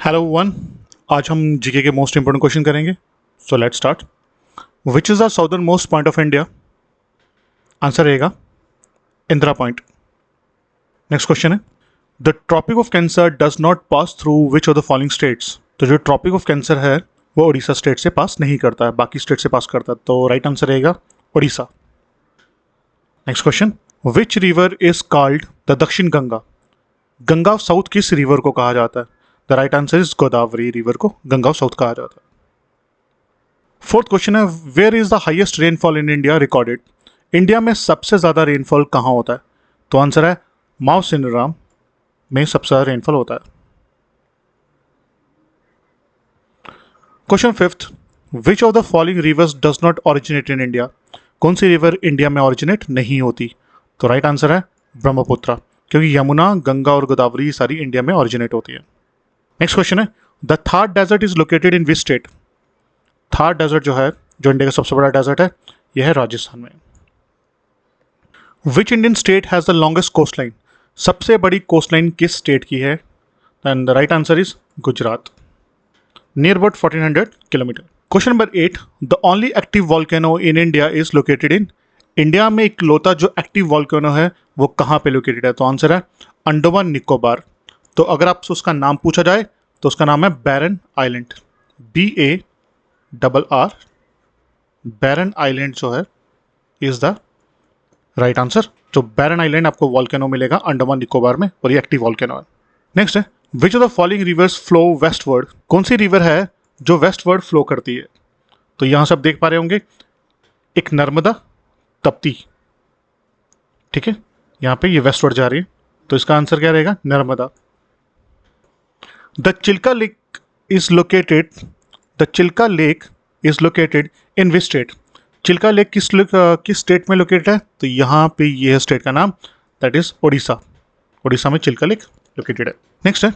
Hello one. आज हम GK के मोस्ट इंपोर्टेंट क्वेश्चन करेंगे। So let's start. Which is the southernmost point of India? Answer रहेगा Indira point. Next question है, the tropic of cancer does not pass through which of the following states? तो जो tropic of cancer है वो Orissa state से पास नहीं करता है, बाकी स्टेट से पास करता है, तो राइट आंसर रहेगा Orissa. Next question, which river is called the Dakshin Ganga? Ganga south किस रिवर को कहा जाता है? The right answer is Godavari river को गंगा साउथ कहा जाता है। फोर्थ क्वेश्चन है, where is the highest rainfall in India recorded? India में सबसे ज्यादा रेनफॉल कहाँ होता है? तो आंसर है माउसिनराम में सबसे ज्यादा रेनफॉल होता है। Question fifth, which of the following rivers does not originate in India? कौन सी रिवर इंडिया में ओरिजिनेट नहीं होती? तो राइट आंसर है ब्रह्मपुत्र, क्योंकि यमुना, गंगा और गोदावरी सारी इंडिया में ओरिजिनेट होती है। नेक्स्ट क्वेश्चन है, the Thar desert is located in which state? Thar desert जो है, जो इंडिया का सबसे बड़ा डेजर्ट है, यह है राजस्थान में। Which Indian state has the longest coastline? सबसे बड़ी कोस्ट लाइन किस स्टेट की है? And the right answer is Gujarat, near about 1400 kilometre. Question number 8, the only active volcano in India is located in? India में इकलौता जो active volcano है वो कहाँ पे लोकेटेड है? तो आंसर है अंडमान निकोबार। तो अगर आपसे उसका नाम पूछा जाए तो उसका नाम है बैरन आइलैंड, BARR। बैरन आइलैंड जो है इज द राइट आंसर। जो बैरन आइलैंड आपको वॉल्केनो मिलेगा अंडमान निकोबार में, और ये एक्टिव वॉल्केनो है। नेक्स्ट है, विच of the following rivers flow westward? कौन सी रिवर है जो वेस्टवर्ड फ्लो करती है? तो यहां से आप देख पा रहे होंगे, एक नर्मदा, तप्ती, ठीक है, यहां पे ये वेस्टवर्ड जा रही है, तो इसका आंसर क्या रहेगा? Narmada. The Chilka lake is located in which state? Chilka lake किस स्टेट में लोकेटेड है? तो यहाँ पे ये है स्टेट का नाम, दैट इज ओडिशा। ओडिशा में चिल्का लेक लोकेटेड है। नेक्स्ट है,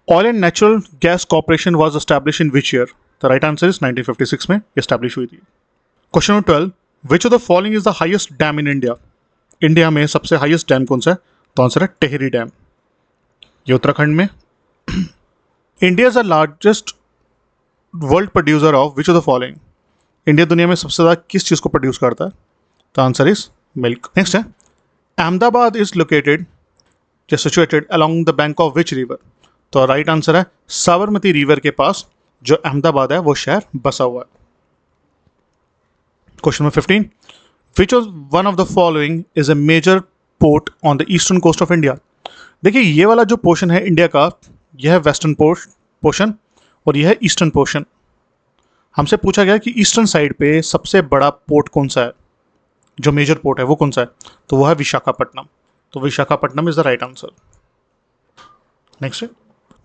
oil and natural gas corporation was establish in which year? The right answer is 1956 में एस्टैब्लिश हुई थी। Question number 12, which of the following is the highest dam in India? India में सबसे highest dam कौन सा है? तो आंसर है टेहरी डैम, ये उत्तराखंड में। India is the largest world producer of which of the following? India दुनिया में सबसे ज़्यादा किस चीज़ को प्रोड्यूस करता है? तो आंसर इज मिल्क। नेक्स्ट है, Ahmedabad is located situated along the bank of which river? तो राइट आंसर है साबरमती रिवर के पास जो अहमदाबाद है वो शहर बसा हुआ है। Question number 15, which one of the following is a major port on the eastern coast of India? देखिए, ये वाला जो पोर्शन है इंडिया का, यह है वेस्टर्न पोर्शन और यह है ईस्टर्न पोर्शन। हमसे पूछा गया कि ईस्टर्न साइड पे सबसे बड़ा पोर्ट कौन सा है, जो मेजर पोर्ट है वो कौन सा है? तो वो है विशाखापट्टनम। तो Visakhapatnam is the right answer. Next है,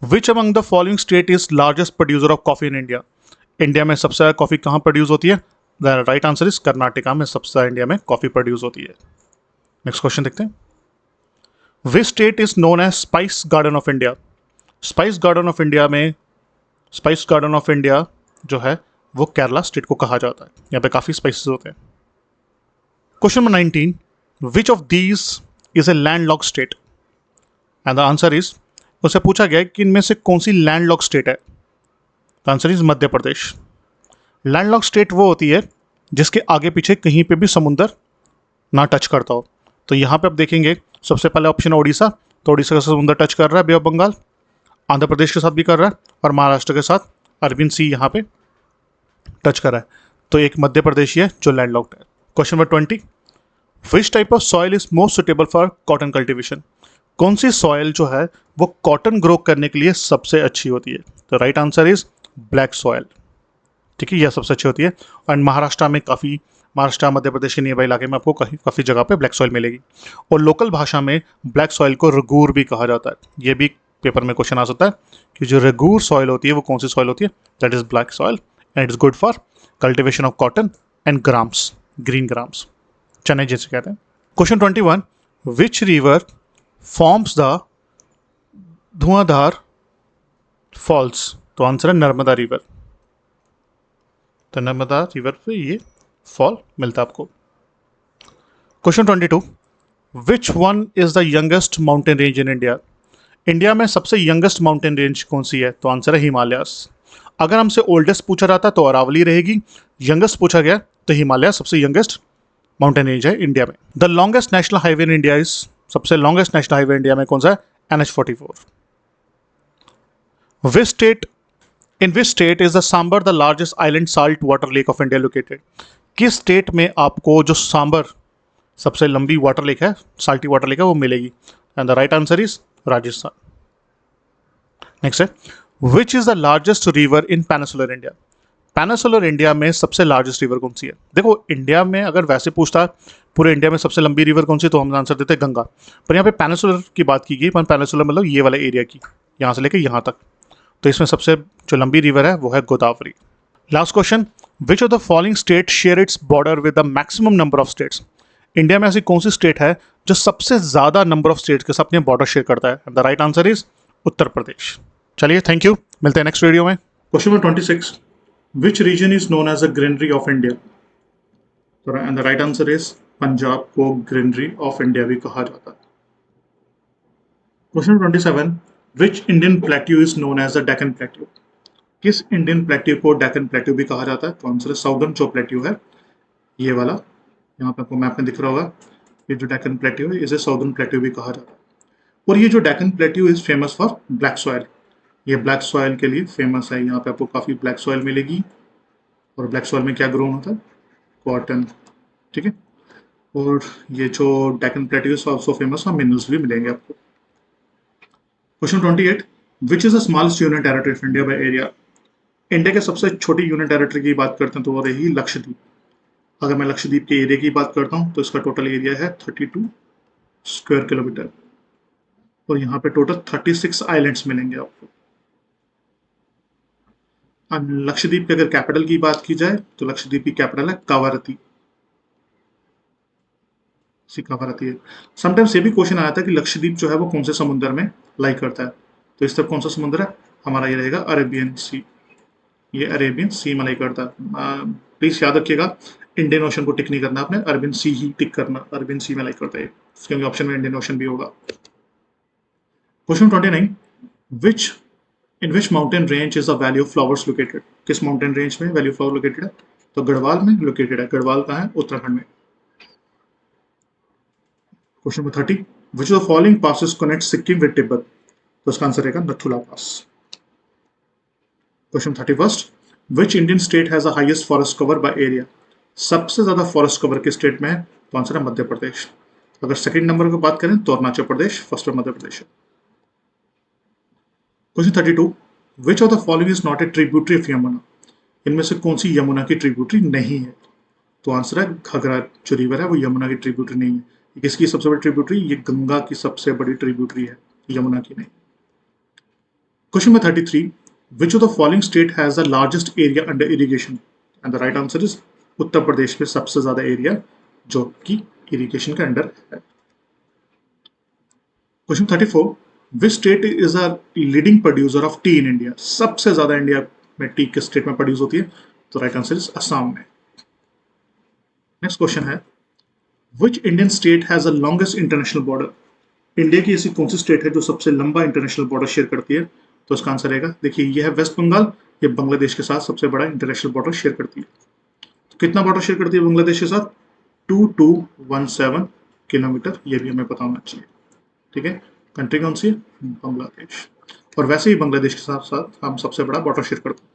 which among the following state is largest producer of coffee in India? India में सबसे ज़्यादा कॉफी कहाँ प्रोड्यूस होती है? The right answer is Karnataka में सबसे ज़्यादा इंडिया में कॉफी प्रोड्यूस होती है। नेक्स्ट क्वेश्चन देखते हैं, which state is known as spice garden of India? Spice garden of India जो है वो केरला स्टेट को कहा जाता है, यहाँ पे काफ़ी स्पाइसेस होते हैं। Question number 19, which of these is a landlocked state? And the answer is, उससे पूछा गया है कि इनमें से कौन सी लैंडलॉक स्टेट है? The answer is Madhya Pradesh. Landlocked state वो होती है जिसके आगे पीछे कहीं पे भी समुंदर ना टच करता हो। तो यहाँ पे आप देखेंगे सबसे पहले ऑप्शन है उड़ीसा, तो उड़ीसा का समुंदर टच कर रहा है, बे ऑफ बंगाल। आंध्र प्रदेश के साथ भी कर रहा है, और महाराष्ट्र के साथ अरबिंद सी यहाँ पे टच कर रहा है। तो एक मध्य प्रदेश ही है जो लैंडलॉक्ड है। Question number 20, which type of soil is most suitable for cotton cultivation? कौन सी सॉइल जो है वो कॉटन ग्रो करने के लिए सबसे अच्छी होती है? तो right answer is black soil, ठीक है, यह सबसे अच्छी होती है। और महाराष्ट्र में काफ़ी, महाराष्ट्र मध्य प्रदेश के नियर बाई इलाके में आपको काफ़ी जगह पे ब्लैक सॉइल मिलेगी। और लोकल भाषा में ब्लैक सॉइल को रगूर भी कहा जाता है। ये भी पेपर में क्वेश्चन आ सकता है कि जो रगूर सॉइल होती है वो कौन सी सॉइल होती है? That is black soil and it is good for cultivation of cotton and grams, green grams, चने जिसे कहते हैं। Question 21, which river forms the Dhuandhar false? तो आंसर है नर्मदा रिवर। तो नर्मदा रिवर पे ये फॉल मिलता है आपको। Question 22, which one is the youngest mountain range in India? India में सबसे यंगेस्ट माउंटेन रेंज कौन सी है? तो आंसर है हिमालयस। अगर हमसे ओल्डेस्ट पूछा जाता तो अरावली रहेगी, यंगेस्ट पूछा गया तो हिमालय सबसे यंगेस्ट माउंटेन रेंज है इंडिया में। The longest national highway in India is, सबसे लॉन्गेस्ट नेशनल हाईवे इंडिया में कौन सा है? NH44। Which state in which state is the Sambhar the largest island salt water lake of India located? किस state में आपको जो सांबर सबसे लंबी वाटर लेक है, साल्टी वाटर लेक है, वो मिलेगी? And the right answer is Rajasthan. Next है, विच is the largest river in peninsular India? Peninsular India में सबसे लार्जेस्ट रिवर कौन सी है? देखो, इंडिया में अगर वैसे पूछता पूरे इंडिया में सबसे लंबी रिवर कौन सी, तो हम आंसर देते हैं गंगा। पर यहाँ पे पेनिसुलर की बात की गई, पर पेनिसुलर मतलब ये वाला एरिया की, यहाँ से लेके यहाँ तक। तो इसमें सबसे जो लंबी रिवर है वो है Godavari. Last question, which of the following state share its border with the maximum number of states? India में ऐसी कौन सी स्टेट है जो सबसे ज्यादा नंबर ऑफ स्टेट्स के साथ अपने बॉर्डर शेयर करता है? The right answer is Uttar Pradesh. चलिए, थैंक यू, मिलते हैं नेक्स्ट वीडियो में। Question number 26, which region is known as the greenery of India? And the right answer is Punjab को ग्रीनरी ऑफ इंडिया भी कहा जाता है। Question number 27, which Indian plateau is known as the Deccan plateau? किस Indian plateau को Deccan plateau भी कहा जाता है? तो आंसर है साउदर्न जो प्लेट्यू है, ये वाला, यहाँ पे आपको मैप में दिख रहा होगा, ये जो डेक्कन प्लेट्यू है इसे साउदर्न प्लेट्यू भी कहा जाता है। और ये जो Deccan plateau is famous for black soil, ये ब्लैक सॉइल के लिए फेमस है। यहाँ पे आपको काफ़ी ब्लैक सॉइल मिलेगी, और ब्लैक सॉइल में क्या ग्रोन होता है? कॉटन, ठीक है। और ये जो Deccan plateau is also famous for minerals भी मिलेंगे आपको। Question 28, which is the smallest union territory of India by area? India के सबसे छोटी यूनियन टेरिटरी की बात करते हैं तो वो रही लक्षद्वीप। अगर मैं लक्षद्वीप के एरिया की बात करता हूँ तो इसका टोटल एरिया है 32 स्क्वायर किलोमीटर, और यहाँ पे टोटल 36 आइलैंड्स मिलेंगे आपको। अब लक्षद्वीप के अगर कैपिटल की बात की जाए तो लक्षद्वीप की कैपिटल है कावारती, कावारती है। समटाइम्स ये भी क्वेश्चन आया था कि लक्षद्वीप जो है वो कौन से समुद्र में लाई करता है, तो इस तरफ कौन सा समुद्र है? हमारा ये रहेगा अरेबियन सी, ये अरेबियन सी में लाई करता है। प्लीज याद रखिएगा, इंडियन ओशन को टिक नहीं करना आपने, अरबियन सी ही टिक करना, अरबियन सी में लाई करता है, क्योंकि ऑप्शन में इंडियन ओशन भी होगा। Question 29, which in which mountain range is the valley of flowers located? किस माउंटेन रेंज में वैली ऑफ फ्लावर लोकेटेड है? तो गढ़वाल में लोकेटेड है। गढ़वाल कहाँ है? उत्तराखंड में। Question number 30, which of the following passes connect Sikkim with Tibet? तो इसका आंसर रहेगा Nathula pass. Question 31, which Indian state has the highest forest cover by area? सबसे ज्यादा फॉरेस्ट कवर किस स्टेट में है? तो आंसर है मध्य प्रदेश। अगर सेकंड नंबर की बात करें तो अरुणाचल प्रदेश, फर्स्ट पर मध्य प्रदेश है। Question 32, which of the following is not a tributary of Yamuna? इनमें से कौन सी यमुना की ट्रिब्यूटरी नहीं है? तो आंसर है घाघरा जो रिवर है वो यमुना की ट्रिब्यूटरी नहीं है। किसकी सबसे बड़ी ट्रिब्यूटरी? ये गंगा की सबसे बड़ी ट्रिब्यूटरी है, यमुना की नहीं। Question number 33, which of the following state has the largest area under irrigation? And the right answer is Uttar Pradesh में सबसे ज्यादा एरिया जो कि इरिगेशन के अंडर है। Question 34, which state is a leading producer of T in India? सबसे ज्यादा India में टी किस स्टेट में प्रोड्यूस होती है? तो राइट आंसर इज असम में। नेक्स्ट क्वेश्चन है, which Indian state has the longest international border? India की ऐसी कौन सी स्टेट है जो सबसे लंबा इंटरनेशनल बॉर्डर शेयर करती है? तो इसका आंसर रहेगा, देखिए ये है वेस्ट बंगाल, ये बांग्लादेश के साथ सबसे बड़ा इंटरनेशनल बॉर्डर शेयर करती है। तो कितना बॉर्डर शेयर करती है बांग्लादेश के साथ? 2217 किलोमीटर, ये भी हमें पता होना चाहिए, ठीक है। कंट्री कौन सी है? बांग्लादेश। और वैसे ही बांग्लादेश के साथ साथ हम सबसे बड़ा बॉर्डर शेयर करते हैं।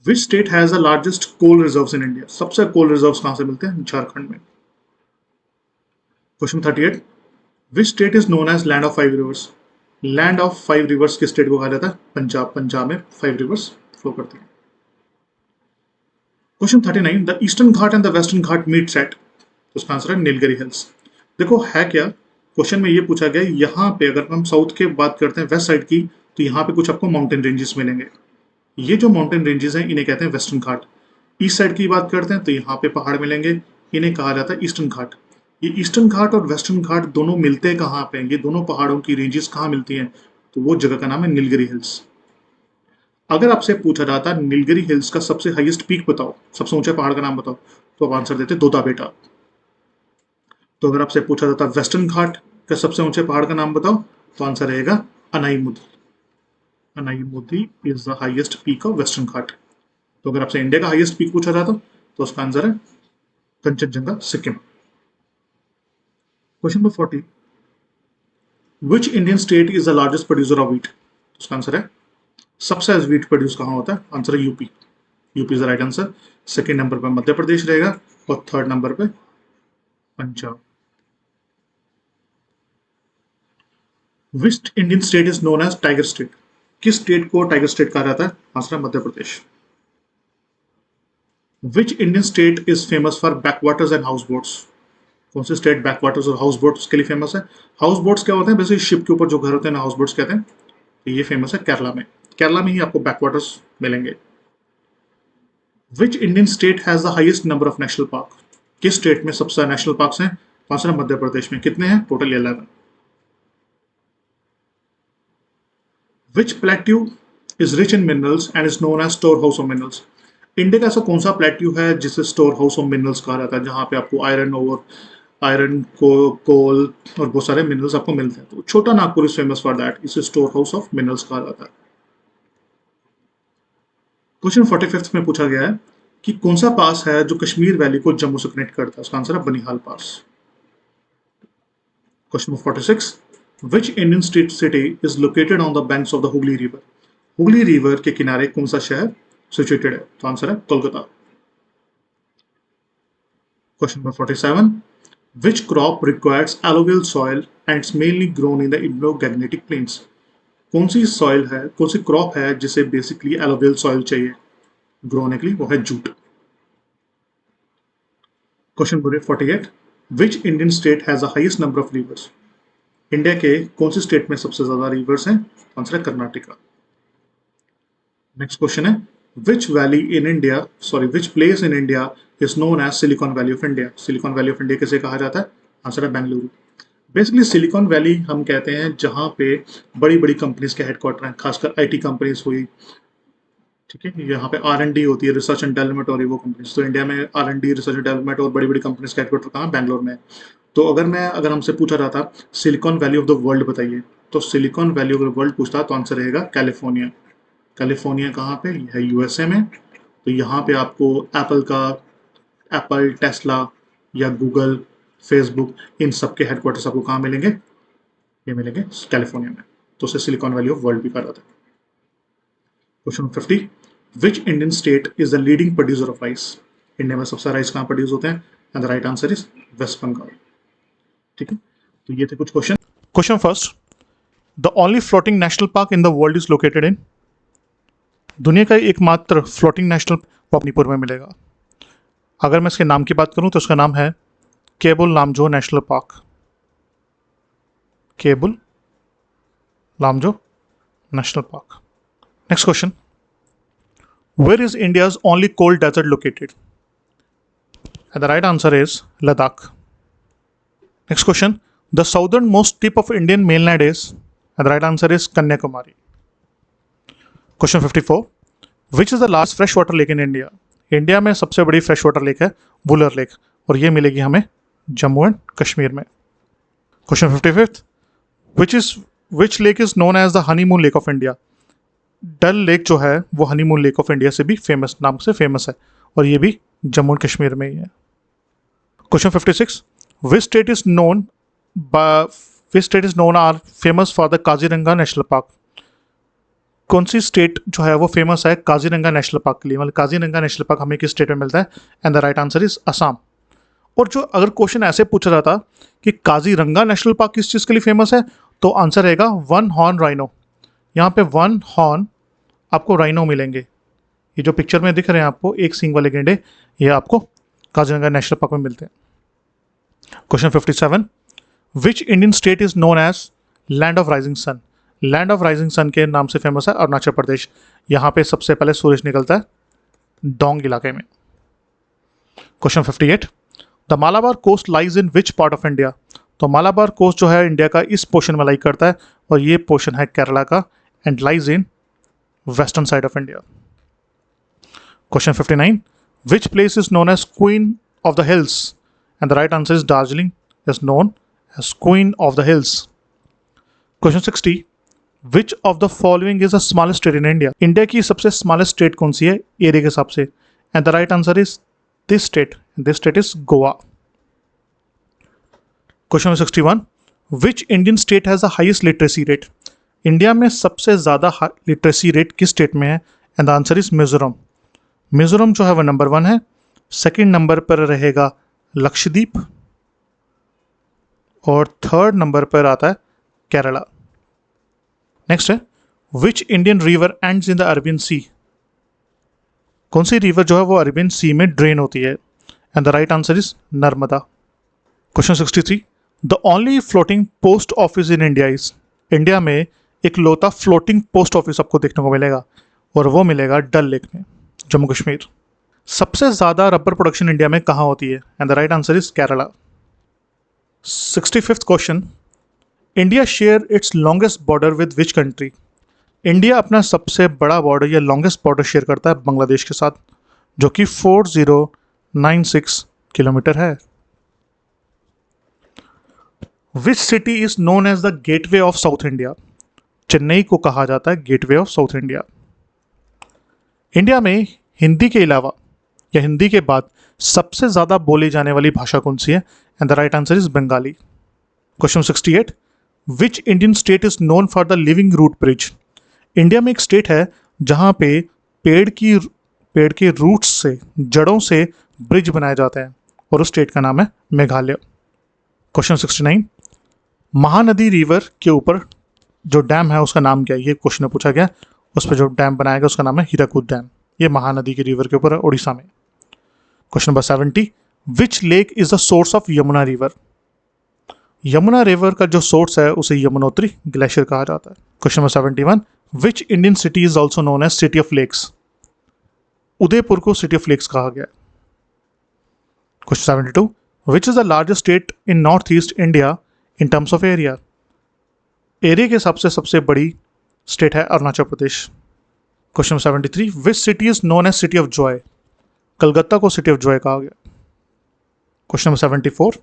Which state has the largest coal reserves in India? सबसे कोल रिजर्व्स कहां से मिलते हैं? झारखंड में। Question 38, which state is known as land of 5 rivers? Land of 5 rivers किस स्टेट को कहा जाता है? पंजाब। पंजाब में 5 रिवर्स फ्लो करती है। Question 39, the eastern Ghat and the western Ghat meets eight? तो उसका आंसर है नीलगिरी हिल्स। देखो है क्या, क्वेश्चन में ये पूछा गया यहाँ पे अगर हम साउथ की बात करते हैं वेस्ट साइड की, तो यहाँ पे कुछ आपको माउंटेन रेंजेस मिलेंगे। ये जो माउंटेन रेंजेस हैं इन्हें कहते हैं वेस्टर्न घाट। ईस्ट साइड की बात करते हैं तो यहाँ पे पहाड़ मिलेंगे, इन्हें कहा जाता है ईस्टर्न घाट। ये ईस्टर्न घाट और वेस्टर्न घाट दोनों मिलते हैं कहाँ पे? ये दोनों पहाड़ों की रेंजेस कहाँ मिलती हैं? तो वो जगह का नाम है नीलगिरी हिल्स। अगर आपसे पूछा जाता है नीलगिरी हिल्स का सबसे हाईएस्ट पीक बताओ, सबसे ऊंचे पहाड़ का नाम बताओ, तो आप आंसर देते दोदा बेटा। तो अगर आपसे पूछा जाता वेस्टर्न घाट का सबसे ऊंचे पहाड़ का नाम बताओ, तो आंसर रहेगा Anamudi. Anamudi is the highest peak of western घाट। तो अगर आपसे इंडिया का हाईएस्ट पीक पूछा जाता तो उसका आंसर है Kanchenjunga, Sikkim. Question number 40, which Indian state is the largest producer of wheat? उसका आंसर है सबसे ज्यादा व्हीट प्रोड्यूस कहाँ होता है? आंसर है UP. UP is the right answer. Second number पर मध्य प्रदेश रहेगा और थर्ड नंबर पे Punjab. Which Indian state is known as tiger state? किस स्टेट को टाइगर स्टेट कहा जाता है? आंसर है Madhya Pradesh. Which Indian state is famous for backwaters and houseboats? कौन से स्टेट बैकवाटर्स और हाउस बोट्स के लिए फेमस है? हाउस बोट्स क्या होते हैं? वैसे शिप के ऊपर जो घर होते हैं ना, हाउस बोट्स कहते हैं। तो ये फेमस है केरला में। केरला में ही आपको बैकवाटर्स मिलेंगे। विच Indian state has the highest number of national park? किस स्टेट में सबसे नेशनल पार्क्स हैं? आंसर है मध्य प्रदेश में। कितने हैं? Total 11। Which plateau is rich in minerals and is known as store house of minerals? India का ऐसा कौन सा प्लेट्यू है जिसे स्टोर हाउस ऑफ मिनरल्स कहा जाता है, जहां पे आपको आयरन को कोल और बहुत सारे मिनरल्स आपको मिलते हैं? तो छोटा Nagpur is famous for that, इसे स्टोर हाउस ऑफ मिनरल्स कहा जाता है। क्वेश्चन 45 में पूछा गया है कि कौन सा पास है जो कश्मीर वैली को जम्मू से कनेक्ट करता है? उसका आंसर है Banihal pass. Question 46, which Indian state city is located on the banks of the Hooghly river? Hooghly river के किनारे कौन सा शहर सिचुएटेड है? तो आंसर है Kolkata. Question number 47, which crop requires alluvial soil and it's mainly grown in the Indo-Gangetic plains? कौन सी soil है, कौन सी क्रॉप है जिसे बेसिकली एलोवियल सॉइल चाहिए ग्रो होने के लिए? वो है jute. Question number 48, which Indian state has the highest number of reverse? India के कौन सी स्टेट में सबसे ज्यादा रिवर्स हैं? आंसर है कर्नाटका। नेक्स्ट क्वेश्चन है, which valley in India, sorry which place in India is known as Silicon Valley of India? Silicon Valley of India किसे कहा जाता है? आंसर है बेंगलुरु। बेसिकली सिलिकॉन वैली हम कहते हैं जहां पे बड़ी बड़ी कंपनीज के हेडक्वार्टर हैं, खासकर आईटी कंपनीज हुई, ठीक है। यहाँ पे R&D होती है, रिसर्च एंड डेवलपमेंट, और वो कंपनीज। तो इंडिया में R&D, रिसर्च एंड डेवलपमेंट और बड़ी बड़ी कंपनीज का हेडक्वार्टर कहाँ? बैंगलोर में। तो अगर हमसे पूछा जाता silicon Valley of the world बताइए, तो silicon Valley of the world पूछता तो आंसर रहेगा कैलिफोर्निया। कैलिफोर्निया कहाँ पे है? यूएसए में। तो यहाँ पे आपको एप्पल, टेस्ला या गूगल, फेसबुक, इन सब के हेडक्वार्टर्स आपको कहाँ मिलेंगे? ये मिलेंगे कैलिफोर्निया में। तो उसे सिलिकॉन वैली ऑफ वर्ल्ड भी कहा जाता है। Question 50, which Indian state is the leading producer of rice? India में सबसे राइस कहाँ प्रोड्यूस होते हैं? And the right answer is West Bengal. ठीक है, तो ये थे कुछ question. Question first, the only floating national park in the world is located in? दुनिया का एकमात्र फ्लोटिंग नेशनल मणिपुर में मिलेगा। अगर मैं इसके नाम की बात करूं तो उसका नाम है Keibul Lamjao national park. Keibul Lamjao national park. Next question, where is India's only cold desert located? And the right answer is Ladakh. Next question, the southernmost tip of Indian mainland is? And the right answer is Kanyakumari. Question 54, which is the large fresh water lake in India? India में सबसे बड़ी fresh water lake है Wular lake, और ये मिलेगी हमें Jammu and Kashmir में। Question 55, which lake is known as the honeymoon lake of India? Dal lake जो है वो हनीमून लेक ऑफ इंडिया से भी फेमस, नाम से फेमस है, और ये भी जम्मू एंड कश्मीर में ही है। Question 56, which state is known or famous for the Kaziranga national park? कौन सी स्टेट जो है वो फेमस है काजीरंगा नेशनल पार्क के लिए? मतलब काजीरंगा नेशनल पार्क हमें किस स्टेट में मिलता है? And the right answer is Assam. और जो अगर क्वेश्चन ऐसे पूछा जाता कि काजीरंगा नेशनल पार्क किस चीज़ के लिए फेमस है, तो आंसर रहेगा वन हॉर्न राइनो। यहाँ पे वन हॉर्न आपको राइनो मिलेंगे। ये जो पिक्चर में दिख रहे हैं आपको एक सींग वाले गेंडे, ये आपको काजीरंगा नेशनल पार्क में मिलते हैं। Question 57, which Indian state is known as land of rising sun? Land of rising sun के नाम से फेमस है अरुणाचल प्रदेश। यहाँ पे सबसे पहले सूरज निकलता है डोंग इलाके में। Question 58, the Malabar coast lies in which part of India? तो मालाबार कोस्ट जो है इंडिया का इस पोर्शन में लाई करता है, और ये पोर्शन है केरला का, and lies in western side of India. Question 59, which place is known as queen of the hills? And the right answer is Darjeeling is known as queen of the hills. Question 60, which of the following is the smallest state in India? India की सबसे smallest state कौन सी है area के हिसाब से? And the right answer is this state is Goa. Question 61, which Indian state has the highest literacy rate? India में सबसे ज्यादा लिटरेसी रेट किस स्टेट में है? And the answer is Mizoram. Mizoram जो है वह नंबर 1 है। सेकंड नंबर पर रहेगा लक्षद्वीप और थर्ड नंबर पर आता है केरला। नेक्स्ट है, which Indian river ends in the Arabian sea? कौन सी रिवर जो है वो अरेबियन सी में ड्रेन होती है? And the right answer is Narmada. Question 63, the only floating post office in India is? India में एक लौता फ्लोटिंग पोस्ट ऑफिस आपको देखने को मिलेगा और वो मिलेगा डल लेक में, जम्मू कश्मीर। सबसे ज्यादा रबर प्रोडक्शन इंडिया में कहाँ होती है? And the right answer is Kerala. 65th question, India share its longest border with which country? India अपना सबसे बड़ा बॉर्डर या लॉन्गेस्ट बॉर्डर शेयर करता है बांग्लादेश के साथ, जो कि 4096 किलोमीटर है। Which city is known as the gateway of South India? Chennai को कहा जाता है gateway of South India. India में हिंदी के अलावा या हिंदी के बाद सबसे ज्यादा बोली जाने वाली भाषा कौन सी है? And the right answer is Bengali. Question 68, which Indian state is known for the living root bridge? India में एक स्टेट है जहां पे पेड़ के रूट्स से, जड़ों से ब्रिज बनाए जाते हैं और उस स्टेट का नाम है मेघालय। क्वेश्चन 69, महानदी रिवर के ऊपर जो डैम है उसका नाम क्या है? ये क्वेश्चन में पूछा गया। उस पर जो डैम बनाया गया उसका नाम है हीराकुद डैम। ये महानदी की रिवर के ऊपर है, उड़ीसा में। Question number 70, which lake is the source of Yamuna river? Yamuna river का जो सोर्स है उसे यमुनोत्री ग्लेशियर कहा जाता है। Question number 71, which Indian city is also known as city of lakes? Udaipur को सिटी ऑफ लेक्स कहा गया। Question 72, which is the largest state in north east India in terms of area? Area के हिसाब से सबसे बड़ी स्टेट है Arunachal Pradesh. Question number 73, which city is known as city of joy? Calcutta को सिटी ऑफ जॉय कहा गया। Question number 74,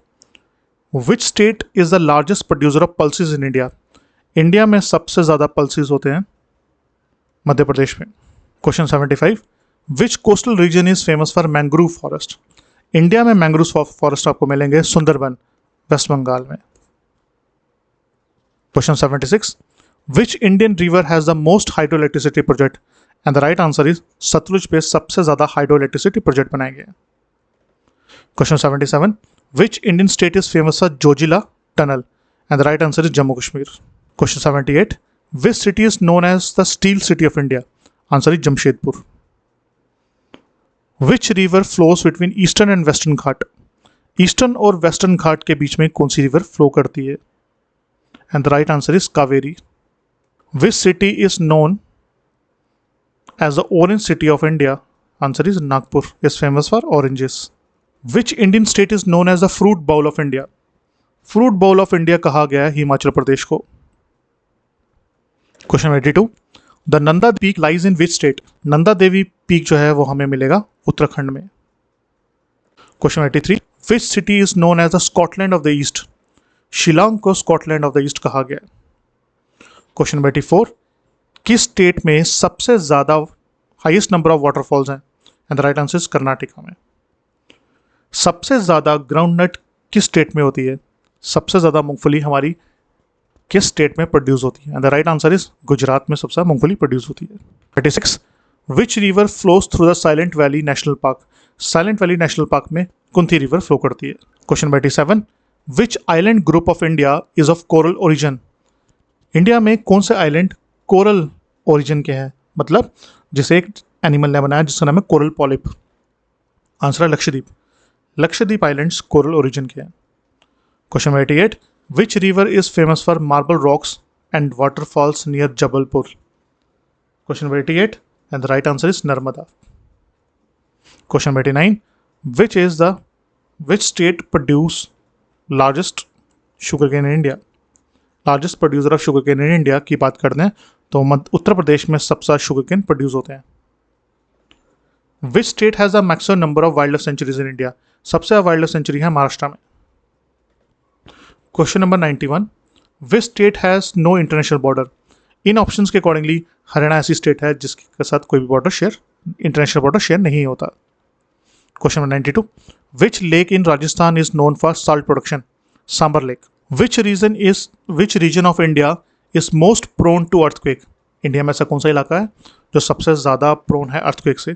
which state is the largest producer of pulses in India? India में सबसे ज़्यादा पल्सेस होते हैं मध्य प्रदेश में। Question 75, which coastal region is famous for mangrove forest? India में मैंग्रोव फॉरेस्ट आपको मिलेंगे सुंदरबन, वेस्ट बंगाल में। Question 76, which Indian river has the most hydro electricity project? And the right answer is Sutlej पे सबसे ज़्यादा हाइड्रो इलेक्ट्रिसिटी प्रोजेक्ट बनाए गए। Question 77, which Indian state is famous for Zojila tunnel? And the right answer is Jammu Kashmir. Question 78, which city is known as the steel city of India? Answer is Jamshedpur. Which river flows between Eastern and Western Ghat? Eastern और Western Ghat के बीच में कौन सी river flow करती है? And the right answer is Kaveri. Which city is known as the orange city of India? Answer is Nagpur is famous for oranges. Which Indian state is known as the fruit bowl of India? Fruit bowl of India कहा गया है हिमाचल प्रदेश को। Question 82, the Nanda peak lies in which state? Nanda Devi peak जो है वो हमें मिलेगा उत्तराखंड में। Question 83, which city is known as the Scotland of the East? Shillong को स्कॉटलैंड ऑफ द ईस्ट कहा गया। क्वेश्चन 84, किस स्टेट में सबसे ज्यादा हाईएस्ट नंबर ऑफ वाटरफॉल्स हैं? And the right answer is Karnataka में। सबसे ज्यादा ग्राउंड नट किस स्टेट में होती है? सबसे ज्यादा मूंगफली हमारी किस स्टेट में प्रोड्यूस होती है? And the right answer is Gujarat में सबसे मूंगफली प्रोड्यूस होती है। 36, विच river flows through the silent valley national park? Silent valley national park में कौन सी रिवर फ्लो करती है? Question 87, which island group of India is of coral origin? India में कौन से आइलैंड कोरल ओरिजिन के हैं, मतलब जिसे एक एनिमल ने बनाया जिसका नाम है कोरल पॉलिप? आंसर है Lakshadweep. Lakshadweep islands coral origin के हैं। Question 88, which river is famous for marble rocks and waterfalls near Jabalpur? Question 88 and the right answer is Narmada. Question 89, which state produce largest sugar cane in India? Largest producer of sugar cane in India की बात करते हैं तो उत्तर प्रदेश में सबसे ज्यादा sugar cane produce होते हैं। Which state has the maximum number of wildlife sanctuaries in India? सबसे ज्यादा वाइल्ड लाइफ सेंचुरी है महाराष्ट्र में। Question number 91, which state has no international border? इन ऑप्शंस के अकॉर्डिंगली हरियाणा ऐसी स्टेट है जिसके साथ कोई भी border share, international border share नहीं होता। Question number 92, which lake in Rajasthan is known for salt production? Sambhar lake. Which region of India is most prone to earthquake? India में ऐसा कौन सा इलाका है जो सबसे ज़्यादा प्रोन है अर्थक्वेक से?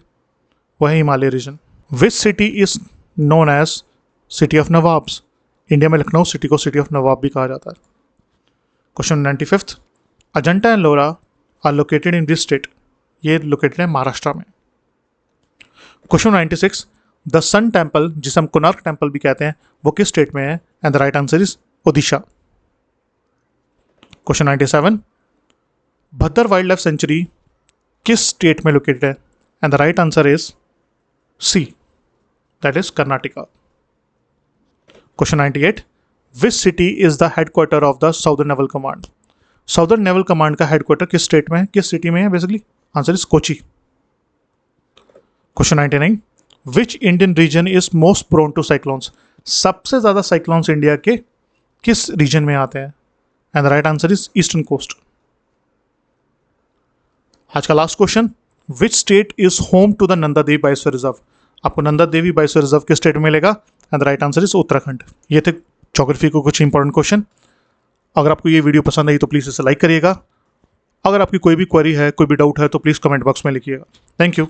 वह है Himalaya region. Which city is known as city of nawabs? India में लखनऊ सिटी को सिटी ऑफ नवाब भी कहा जाता है। Question 95, Ajanta and Ellora are located in this state? ये लोकेटेड है महाराष्ट्र में। क्वेश्चन 96, द सन टेम्पल जिसे हम कोणार्क टेम्पल भी कहते हैं वो किस स्टेट में है? And the right answer is Odisha. Question 97, Bhadra wildlife sanctuary किस स्टेट में लोकेटेड है? And the right answer is C, that is Karnataka. Question 98, which city is the headquarter of the Southern Naval Command? Southern Naval Command का headquarter किस state में है, किस city में है basically? Answer is Kochi. Question 99, which Indian region is most prone to cyclones? सबसे ज्यादा cyclones India के किस रीजन में आते हैं? And the right answer is eastern coast. आज का last question, which state is home to the Nanda Devi biosphere reserve? आपको नंदा देवी बायोस्फीयर रिजर्व किस स्टेट में मिलेगा? And the right answer is Uttarakhand. ये थे ज्योग्राफी को कुछ इंपॉर्टेंट क्वेश्चन। अगर आपको ये वीडियो पसंद आई तो प्लीज़ इसे लाइक करिएगा। अगर आपकी कोई भी क्वेरी है, कोई भी डाउट है तो प्लीज़ कमेंट बॉक्स में लिखिएगा। Thank you.